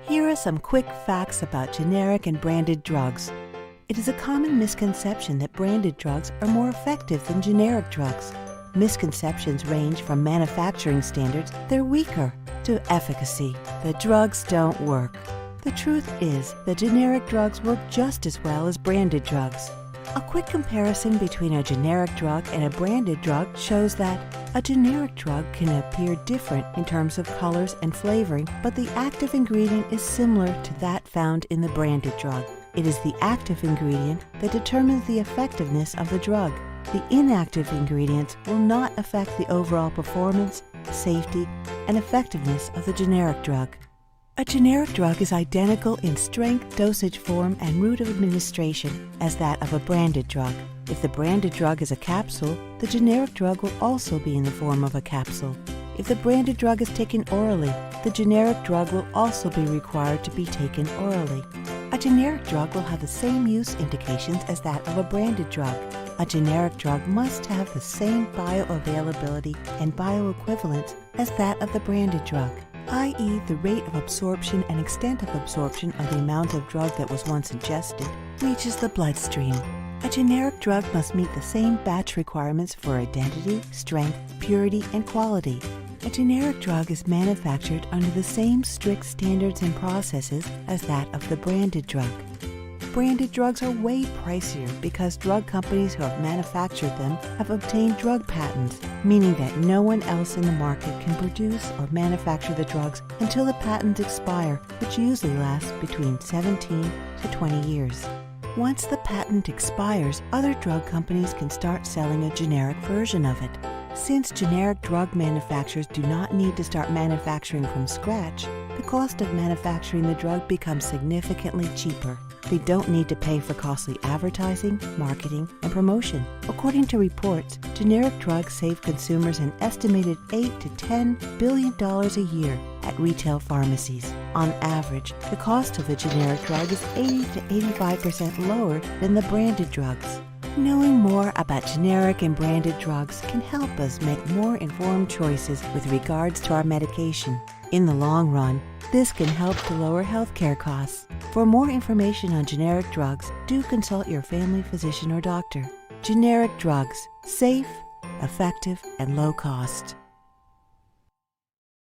Here are some quick facts about generic and branded drugs. It is a common misconception that branded drugs are more effective than generic drugs. Misconceptions range from manufacturing standards, they're weaker, to efficacy, the drugs don't work. The truth is that generic drugs work just as well as branded drugs. A quick comparison between a generic drug and a branded drug shows that a generic drug can appear different in terms of colors and flavoring, but the active ingredient is similar to that found in the branded drug. It is the active ingredient that determines the effectiveness of the drug. The inactive ingredients will not affect the overall performance, safety, and effectiveness of the generic drug. A generic drug is identical in strength, dosage form, and route of administration as that of a branded drug. If the branded drug is a capsule, the generic drug will also be in the form of a capsule. If the branded drug is taken orally, the generic drug will also be required to be taken orally. A generic drug will have the same use indications as that of a branded drug. A generic drug must have the same bioavailability and bioequivalence as that of the branded drug, i.e. the rate of absorption and extent of absorption of the amount of drug that was once ingested reaches the bloodstream. A generic drug must meet the same batch requirements for identity, strength, purity, and quality. A generic drug is manufactured under the same strict standards and processes as that of the branded drug. Branded drugs are way pricier because drug companies who have manufactured them have obtained drug patents, meaning that no one else in the market can produce or manufacture the drugs until the patents expire, which usually lasts between 17 to 20 years. Once the patent expires, other drug companies can start selling a generic version of it. Since generic drug manufacturers do not need to start manufacturing from scratch, the cost of manufacturing the drug becomes significantly cheaper. They don't need to pay for costly advertising, marketing, and promotion. According to reports, generic drugs save consumers an estimated $8 to $10 billion a year at retail pharmacies. On average, the cost of the generic drug is 80 to 85% lower than the branded drugs. Knowing more about generic and branded drugs can help us make more informed choices with regards to our medication. In the long run, this can help to lower healthcare costs. For more information on generic drugs, do consult your family physician or doctor. Generic drugs, safe, effective, and low cost.